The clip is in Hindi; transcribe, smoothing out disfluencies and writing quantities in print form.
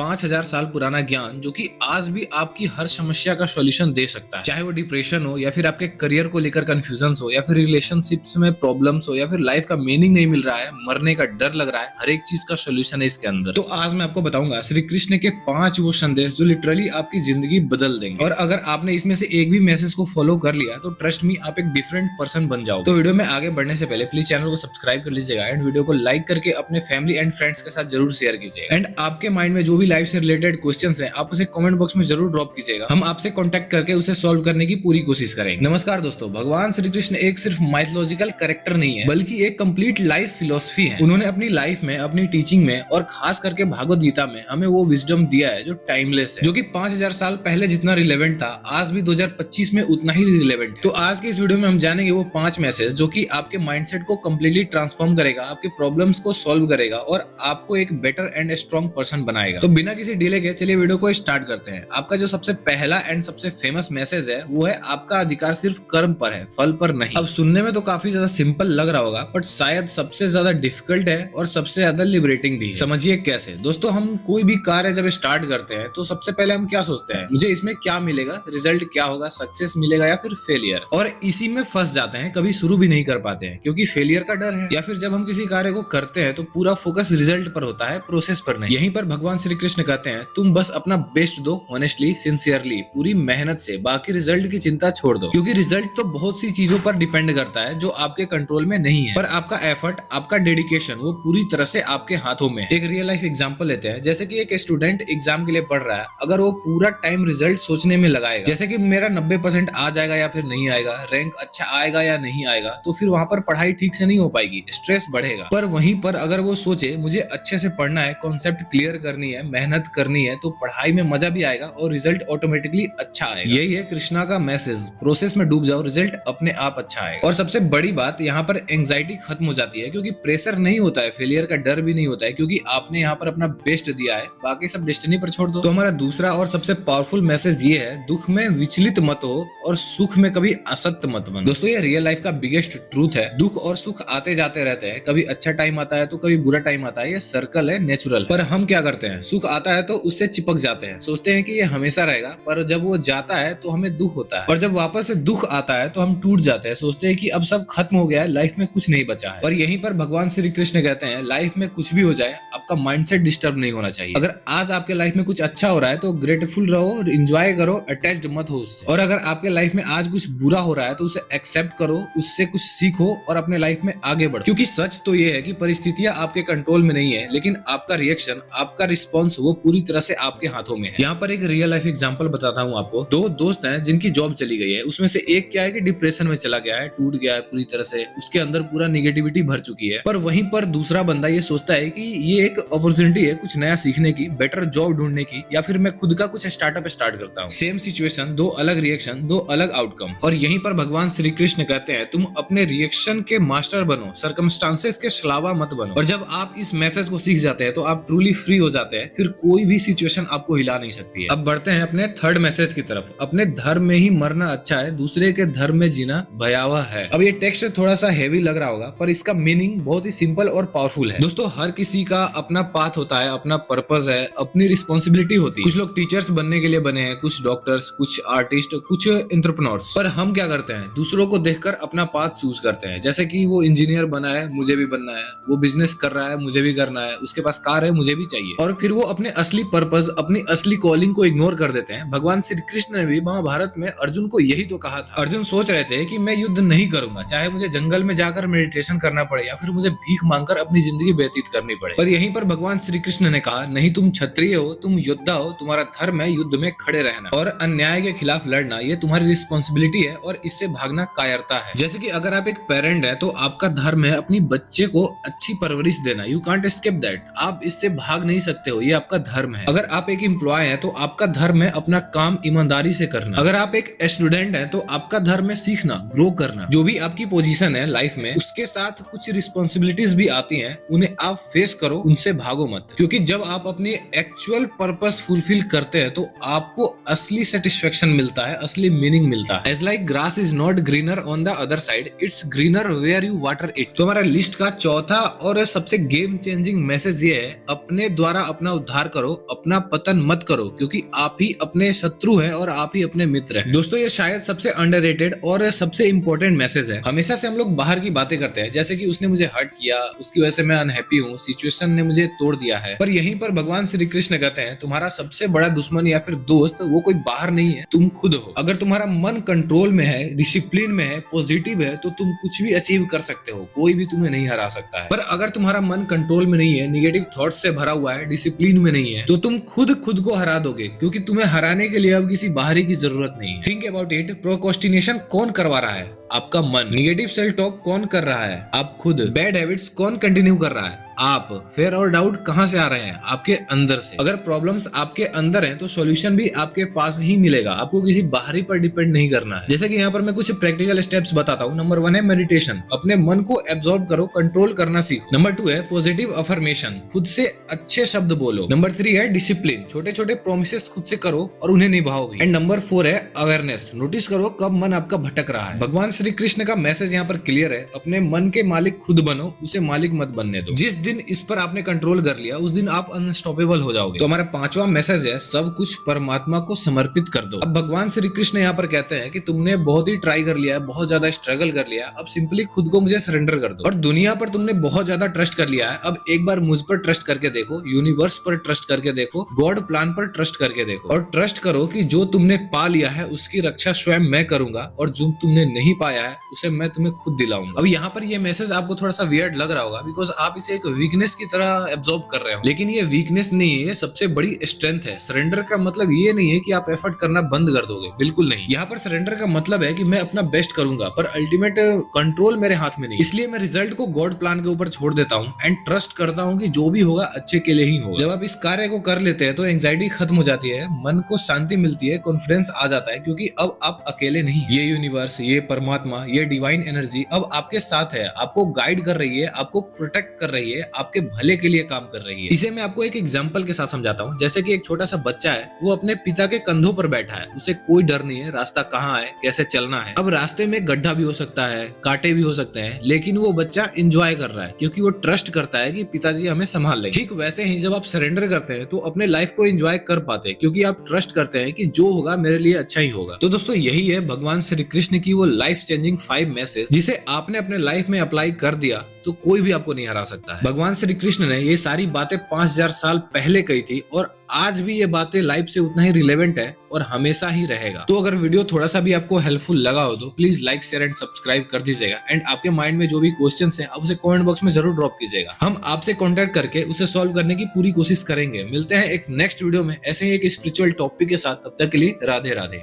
5000 साल पुराना ज्ञान जो कि आज भी आपकी हर समस्या का सॉल्यूशन दे सकता है, चाहे वो डिप्रेशन हो या फिर आपके करियर को लेकर कंफ्यूजन हो या फिर रिलेशनशिप्स में प्रॉब्लम्स हो या फिर लाइफ का मीनिंग नहीं मिल रहा है, मरने का डर लग रहा है, हर एक चीज का सॉल्यूशन है इसके अंदर। तो आज मैं आपको बताऊंगा श्री कृष्ण के 5 वो संदेश जो लिटरली आपकी जिंदगी बदल देंगे। और अगर आपने इसमें से एक भी मैसेज को फॉलो कर लिया तो ट्रस्ट मी आप एक डिफरेंट पर्सन बन जाओ। तो वीडियो में आगे बढ़ने से पहले प्लीज चैनल को सब्सक्राइब कर लीजिएगा एंड वीडियो को लाइक करके अपने फैमिली एंड फ्रेंड्स के साथ जरूर शेयर कीजिएगा। एंड आपके माइंड में जो भी लाइफ से रिलेटेड क्वेश्चंस हैं आप उसे कमेंट बॉक्स में जरूर ड्रॉप कीजिएगा, हम आपसे कांटेक्ट करके उसे सॉल्व करने की पूरी कोशिश करेंगे। नमस्कार दोस्तों, भगवान श्री कृष्ण एक सिर्फ माइथोलॉजिकल कैरेक्टर नहीं है बल्कि एक कंप्लीट लाइफ फिलोसफी है। उन्होंने अपनी लाइफ में, अपनी टीचिंग में और खास करके भागवत गीता में हमें वो विजडम दिया है जो टाइमलेस है, जो कि 5000 साल पहले जितना रिलेवेंट था आज भी 2025 में उतना ही रिलेवेंट है। तो आज के इस वीडियो में हम जानेंगे वो 5 मैसेज जो कि आपके माइंडसेट को कंप्लीटली ट्रांसफॉर्म करेगा, आपके प्रॉब्लम्स को सॉल्व करेगा और आपको एक बेटर एंड स्ट्रॉन्ग पर्सन बनाएगा। तो बिना किसी डिले के चलिए वीडियो को स्टार्ट करते हैं। आपका जो सबसे पहला एंड सबसे फेमस मैसेज है वो है आपका अधिकार सिर्फ कर्म पर है, फल पर नहीं। अब सुनने में तो काफी ज्यादा सिंपल लग रहा होगा बट शायद सबसे ज्यादा डिफिकल्ट है और सबसे ज्यादा लिबरेटिंग भी है। समझिए कैसे। दोस्तों, हम कोई भी कार्य जब स्टार्ट करते हैं तो सबसे पहले हम क्या सोचते हैं, मुझे इसमें क्या मिलेगा, रिजल्ट क्या होगा, सक्सेस मिलेगा या फिर फेलियर, और इसी में फंस जाते हैं, कभी शुरू भी नहीं कर पाते हैं क्योंकि फेलियर का डर है। या फिर जब हम किसी कार्य को करते हैं तो पूरा फोकस रिजल्ट पर होता है, प्रोसेस पर नहीं। यहीं पर भगवान श्री कृष्ण कहते हैं तुम बस अपना बेस्ट दो, ऑनेस्टली, सिंसियरली, पूरी मेहनत से, बाकी रिजल्ट की चिंता छोड़ दो। क्योंकि रिजल्ट तो बहुत सी चीजों पर डिपेंड करता है जो आपके कंट्रोल में नहीं है, पर आपका एफर्ट, आपका डेडिकेशन वो पूरी तरह से आपके हाथों में है। एक रियल लाइफ एग्जांपल लेते हैं, जैसे कि एक स्टूडेंट एग्जाम के लिए पढ़ रहा है, अगर वो पूरा टाइम रिजल्ट सोचने में लगाएगा, जैसे कि मेरा 90% आ जाएगा या फिर नहीं आएगा, रैंक अच्छा आएगा या नहीं आएगा, तो फिर वहां पर पढ़ाई ठीक से नहीं हो पाएगी, स्ट्रेस बढ़ेगा। पर वहीं पर अगर वो सोचे मुझे अच्छे से पढ़ना है, कॉन्सेप्ट क्लियर करनी है, मेहनत करनी है, तो पढ़ाई में मजा भी आएगा और रिजल्ट ऑटोमेटिकली अच्छा आएगा। यही है कृष्णा का मैसेज, प्रोसेस में डूब जाओ, रिजल्ट अपने आप अच्छा आएगा। और सबसे बड़ी बात, यहाँ पर एंजाइटी खत्म हो जाती है क्योंकि प्रेशर नहीं होता है, फेलियर का डर भी नहीं होता है क्योंकि आपने यहाँ पर अपना बेस्ट दिया है, बाकी सब डेस्टिनी पर छोड़ दो। तो हमारा दूसरा और सबसे पावरफुल मैसेज ये है, दुख में विचलित मत हो और सुख में कभी असत्य मत बनो। दोस्तों, ये रियल लाइफ का बिगेस्ट ट्रूथ है। दुख और सुख आते जाते रहते हैं, कभी अच्छा टाइम आता है तो कभी बुरा टाइम आता है, ये सर्कल है, नेचुरल। पर हम क्या करते हैं, सुख आता है तो उससे चिपक जाते हैं, सोचते हैं कि ये हमेशा रहेगा, पर जब वो जाता है तो हमें दुख होता है, और जब वापस से दुख आता है तो हम टूट जाते हैं, सोचते हैं कि अब सब खत्म हो गया है, लाइफ में कुछ नहीं बचा है। और यहीं पर भगवान श्री कृष्ण कहते हैं लाइफ में कुछ भी हो जाए आपका माइंडसेट डिस्टर्ब नहीं होना चाहिए। अगर आज आपके लाइफ में कुछ अच्छा हो रहा है तो ग्रेटफुल रहो, एंजॉय करो, अटैच्ड मत हो उससे। और अगर आपके लाइफ में आज कुछ बुरा हो रहा है तो उसे एक्सेप्ट करो, उससे कुछ सीखो और अपने लाइफ में आगे बढ़ो। क्योंकि सच तो ये है कि परिस्थितियां आपके कंट्रोल में नहीं है, लेकिन आपका रिएक्शन, आपका रिस्पॉन्स वो पूरी तरह से आपके हाथों में है। यहाँ पर एक रियल लाइफ एग्जांपल बताता हूँ आपको। 2 दोस्त हैं जिनकी जॉब चली गई है, उसमें से एक क्या है कि डिप्रेशन में चला गया है, टूट गया है पूरी तरह से, उसके अंदर पूरा निगेटिविटी भर चुकी है। पर वहीं पर दूसरा बंदा ये सोचता है कि ये एक अपॉर्चुनिटी है कुछ नया सीखने की, बेटर जॉब ढूंढने की, या फिर मैं खुद का कुछ स्टार्टअप स्टार्ट करता हूँ। सेम सिचुएशन, 2 अलग रिएक्शन, 2 अलग आउटकम। और यहीं पर भगवान श्री कृष्ण कहते हैं तुम अपने रिएक्शन के मास्टर बनो, सर्कमस्टांसेस के स्लावा मत बनो। और जब आप इस मैसेज को सीख जाते हैं तो आप ट्रूली फ्री हो जाते हैं, फिर कोई भी सिचुएशन आपको हिला नहीं सकती है। अब बढ़ते हैं अपने थर्ड मैसेज की तरफ। अपने धर्म में ही मरना अच्छा है, दूसरे के धर्म में जीना भयावह है। अब ये टेक्स्ट थोड़ा सा हेवी लग रहा होगा पर इसका मीनिंग बहुत ही सिंपल और पावरफुल है। दोस्तों, हर किसी का अपना पाथ होता है, अपना पर्पस है, अपनी रिस्पॉन्सिबिलिटी होती है। कुछ लोग टीचर्स बनने के लिए बने हैं, कुछ डॉक्टर्स, कुछ आर्टिस्ट, कुछ एंटरप्रेन्योर्स। पर हम क्या करते हैं, दूसरों को देखकर अपना पाथ चूज करते हैं। जैसे कि वो इंजीनियर बना है, मुझे भी बनना है, वो बिजनेस कर रहा है, मुझे भी करना है, उसके पास कार है, मुझे भी चाहिए। और फिर वो अपने असली पर्पस, अपनी असली कॉलिंग को इग्नोर कर देते हैं। भगवान श्री कृष्ण ने भी महाभारत में अर्जुन को यही तो कहा था। अर्जुन सोच रहे थे कि मैं युद्ध नहीं करूंगा, चाहे मुझे जंगल में जाकर मेडिटेशन करना पड़े या फिर मुझे भीख मांगकर अपनी जिंदगी व्यतीत करनी पड़े। पर यहीं पर भगवान श्री कृष्ण ने कहा नहीं, तुम क्षत्रिय हो, तुम योद्धा हो, तुम्हारा धर्म है युद्ध में खड़े रहना और अन्याय के खिलाफ लड़ना, ये तुम्हारी रिस्पॉन्सिबिलिटी है और इससे भागना कायरता है। जैसे कि अगर आप एक पेरेंट है तो आपका धर्म है अपनी बच्चे को अच्छी परवरिश देना, यू कांट एस्केप दैट, आप इससे भाग नहीं सकते हो, ये आपका धर्म है। अगर आप एक एम्प्लॉय है तो आपका धर्म है अपना काम ईमानदारी से करना। अगर आप एक स्टूडेंट है तो आपका धर्म है सीखना, ग्रो करना। जो भी आपकी पोजीशन है लाइफ में उसके साथ कुछ रिस्पॉन्सिबिलिटीज भी आती हैं, उन्हें आप फेस करो, उनसे भागो मत। क्योंकि जब आप अपने एक्चुअल पर्पस फुलफिल करते हैं तो आपको असली सेटिस्फेक्शन मिलता है, असली मीनिंग मिलता है। As like grass is not greener on the other side, it's greener where you water it. तो हमारा लिस्ट का चौथा और सबसे गेम चेंजिंग मैसेज ये है, अपने द्वारा अपना सुधार करो, अपना पतन मत करो, क्योंकि आप ही अपने शत्रु हैं और आप ही अपने मित्र हैं। दोस्तों ये शायद सबसे अंडररेटेड और सबसे इंपॉर्टेंट मैसेज है। हमेशा से हम लोग बाहर की बातें करते हैं, जैसे कि उसने मुझे हर्ट किया, उसकी वजह से मैं अनहैप्पी हूँ, सिचुएशन ने मुझे तोड़ दिया है। पर यहीं पर भगवान श्री कृष्ण कहते हैं तुम्हारा सबसे बड़ा दुश्मन या फिर दोस्त वो कोई बाहर नहीं है, तुम खुद हो। अगर तुम्हारा मन कंट्रोल में है, डिसिप्लिन में है, पॉजिटिव है, तो तुम कुछ भी अचीव कर सकते हो, कोई भी तुम्हें नहीं हरा सकता है। पर अगर तुम्हारा मन कंट्रोल में नहीं है, निगेटिव थॉट्स से भरा हुआ है, डिसिप्लिन में नहीं है, तो तुम खुद को हरा दोगे, क्योंकि तुम्हें हराने के लिए अब किसी बाहरी की जरूरत नहीं है। थिंक अबाउट इट, प्रोक्रास्टिनेशन कौन करवा रहा है? आपका मन। निगेटिव सेल्फ टॉक कौन कर रहा है? आप खुद। बैड हैबिट्स कौन कंटिन्यू कर रहा है? आप। फेयर और डाउट कहां से आ रहे हैं? आपके अंदर से। अगर प्रॉब्लम्स आपके अंदर हैं तो सॉल्यूशन भी आपके पास ही मिलेगा, आपको किसी बाहरी पर डिपेंड नहीं करना है। जैसे कि यहाँ पर मैं कुछ प्रैक्टिकल स्टेप्स बताता हूँ। नंबर 1 है मेडिटेशन, अपने मन को एब्जॉर्ब करो, कंट्रोल करना सीखो। नंबर 2 है पॉजिटिव अफर्मेशन, खुद से अच्छे शब्द बोलो। नंबर 3 है डिसिप्लिन, छोटे छोटे प्रोमिसेस खुद से करो और उन्हें निभाओ भी। एंड नंबर 4 है अवेयरनेस, नोटिस करो कब मन आपका भटक रहा है। भगवान श्री कृष्ण का मैसेज यहाँ पर क्लियर है, अपने मन के मालिक खुद बनो, उसे मालिक मत बनने दो। जिस दिन इस पर आपने कंट्रोल कर लिया उस दिन आप अनस्टॉपेबल हो जाओगे। तो हमारा 5वां मैसेज है सब कुछ परमात्मा को समर्पित कर दो। अब भगवान श्री कृष्ण यहाँ पर कहते हैं कि तुमने बहुत ही ट्राई कर लिया है, बहुत ज्यादा स्ट्रगल कर लिया, अब सिंपली खुद को मुझे सरेंडर कर दो। और दुनिया पर तुमने बहुत ज्यादा ट्रस्ट कर लिया है, अब एक बार मुझ पर ट्रस्ट करके देखो, यूनिवर्स पर ट्रस्ट करके देखो, गॉड प्लान पर ट्रस्ट करके देखो, और ट्रस्ट करो कि जो तुमने पा लिया है उसकी रक्षा स्वयं मैं करूंगा, और जो तुमने नहीं पाया है उसे मैं तुम्हें खुद दिलाऊंगा। अब यहाँ पर ये मैसेज आपको थोड़ा सा वियर्ड लग रहा होगा, बिकॉज आप इसे एक वीकनेस की तरह एब्जॉर्ब कर रहे हो, लेकिन ये वीकनेस नहीं है, ये सबसे बड़ी स्ट्रेंथ है। सरेंडर का मतलब ये नहीं है कि आप एफर्ट करना बंद कर दोगे, बिल्कुल नहीं। यहाँ पर सरेंडर का मतलब है कि मैं अपना बेस्ट करूंगा, पर अल्टीमेट कंट्रोल मेरे हाथ में नहीं, इसलिए मैं रिजल्ट को गॉड प्लान के ऊपर छोड़ देता हूँ एंड ट्रस्ट करता हूँ कि जो भी होगा अच्छे के लिए ही होगा। जब आप इस कार्य को कर लेते हैं तो एंजाइटी खत्म हो जाती है, मन को शांति मिलती है, कॉन्फिडेंस आ जाता है, क्योंकि अब आप अकेले नहीं। ये यूनिवर्स, ये परमात्मा, ये डिवाइन एनर्जी अब आपके साथ है, आपको गाइड कर रही है, आपको प्रोटेक्ट कर रही है, आपके भले के लिए काम कर रही है। इसे मैं आपको एक एग्जांपल के साथ समझाता हूँ। जैसे कि एक छोटा सा बच्चा है, वो अपने पिता के कंधों पर बैठा है, उसे कोई डर नहीं है रास्ता कहाँ है, कैसे चलना है। अब रास्ते में गड्ढा भी हो सकता है, कांटे भी हो सकते हैं, लेकिन वो बच्चा एंजॉय कर रहा है, क्योंकि वो ट्रस्ट करता है कि पिताजी हमें संभाल लेंगे। ठीक वैसे ही जब आप सरेंडर करते हैं तो अपने लाइफ को एंजॉय कर पाते हैं, क्योंकि आप ट्रस्ट करते हैं कि जो होगा मेरे लिए अच्छा ही होगा। तो दोस्तों यही है भगवान श्री कृष्ण की वो लाइफ चेंजिंग 5 मैसेज, जिसे आपने अपने लाइफ में अप्लाई कर दिया तो कोई भी आपको नहीं हरा सकता है। भगवान श्री कृष्ण ने ये सारी बातें 5000 साल पहले कही थी, और आज भी ये बातें लाइफ से उतना ही रिलेवेंट है और हमेशा ही रहेगा। तो अगर वीडियो थोड़ा सा भी आपको हेल्पफुल लगा हो तो please like, share and subscribe कर दीजिएगा। एंड आपके माइंड में जो भी क्वेश्चंस हैं आप उसे कमेंट बॉक्स में जरूर ड्रॉप कीजिएगा, हम आपसे कांटेक्ट करके उसे सॉल्व करने की पूरी कोशिश करेंगे। मिलते हैं एक नेक्स्ट वीडियो में ऐसे ही एक स्पिरिचुअल टॉपिक के साथ, तब तक के लिए राधे राधे।